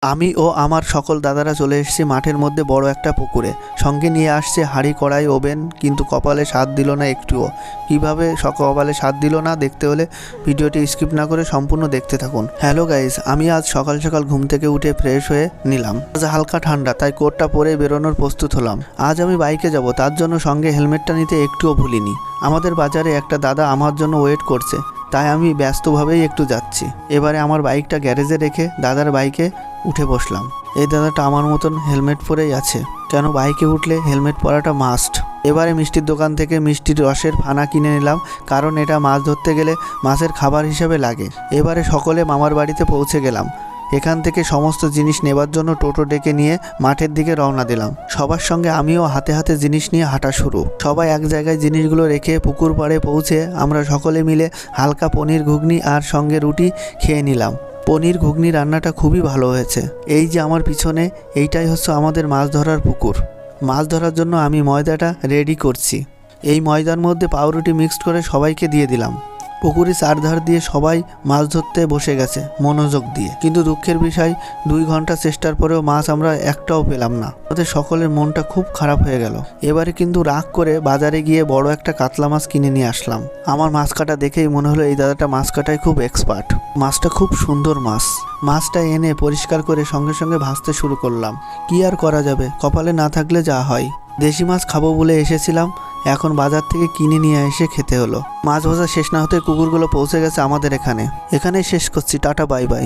আমি ও আমার সকল দাদারা চলে এসেছি মাঠের মধ্যে বড় একটা পুকুরে। সঙ্গে নিয়ে আসছে হাঁড়ি, কড়াই, ওভেন, কিন্তু কপালে স্বাদ দিল না একটুও। কীভাবে কপালে স্বাদ দিল না দেখতে হলে ভিডিওটি স্কিপ না করে সম্পূর্ণ দেখতে থাকুন। হ্যালো গাইজ, আমি আজ সকাল সকাল ঘুম থেকে উঠে ফ্রেশ হয়ে নিলাম। আজ হালকা ঠান্ডা, তাই কোটটা পরে বেরোনোর প্রস্তুত হলাম। আজ আমি বাইকে যাব, তার জন্য সঙ্গে হেলমেটটা নিতে একটুও ভুলিনি। আমাদের বাজারে একটা দাদা আমার জন্য ওয়েট করছে, তাই আমি ব্যস্তভাবেই একটু যাচ্ছি। এবারে আমার বাইকটা গ্যারেজে রেখে দাদার বাইকে উঠে বসলাম। এই দাদাটা আমার মতন হেলমেট পরেই আছে, কেন বাইকে উঠলে হেলমেট পরাটা মাস্ট। এবারে মিষ্টির দোকান থেকে মিষ্টির রসের ফানা কিনে নিলাম, কারণ এটা মাছ ধরতে গেলে মাছের খাবার হিসাবে লাগে। এবারে সকলে মামার বাড়িতে পৌঁছে গেলাম। এখান থেকে সমস্ত জিনিস নেবার জন্য টোটো ডেকে নিয়ে মাঠের দিকে রওনা দিলাম। সবার সঙ্গে আমিও হাতে হাতে জিনিস নিয়ে হাঁটা শুরু। সবাই এক জায়গায় জিনিসগুলো রেখে পুকুর পাড়ে পৌঁছে আমরা সকলে মিলে হালকা পনির ঘুগনি আর সঙ্গে রুটি খেয়ে নিলাম। পনির ঘুগনি রান্নাটা খুবই ভালো হয়েছে। এই যে আমার পিছনে, এইটাই হচ্ছে আমাদের মাছ ধরার পুকুর। মাছ ধরার জন্য আমি ময়দাটা রেডি করছি। এই ময়দার মধ্যে পাউরুটি মিক্সড করে সবাইকে দিয়ে দিলাম। পুকুরে চারধার দিয়ে সবাই মাছ ধরতে বসে গেছে মনোযোগ দিয়ে, কিন্তু দুঃখের বিষয় 2 ঘন্টা চেষ্টার পরেও মাছ আমরা একটাও পেলাম না। ওদের সকলের মনটা খুব খারাপ হয়ে গেল। এবারে কিন্তু রাগ করে বাজারে গিয়ে বড় একটা কাতলা মাছ কিনে নিয়ে আসলাম। আমার মাছ কাটা দেখেই মনে হলো এই দাদাটা মাছ কাটায় খুব এক্সপার্ট। মাছটা খুব সুন্দর মাছ। মাছটা এনে পরিষ্কার করে সঙ্গে সঙ্গে ভাজতে শুরু করলাম। কি আর করা যাবে, কপালে না থাকলে যা হয়। দেশি মাছ খাবো বলে এসেছিলাম, এখন বাজার থেকে কিনে নিয়ে এসে খেতে হলো। মাছ ভাজা শেষ না হতে কুকুরগুলো পৌঁছে গেছে আমাদের এখানে। এখানেই শেষ করছি, টাটা বাই বাই।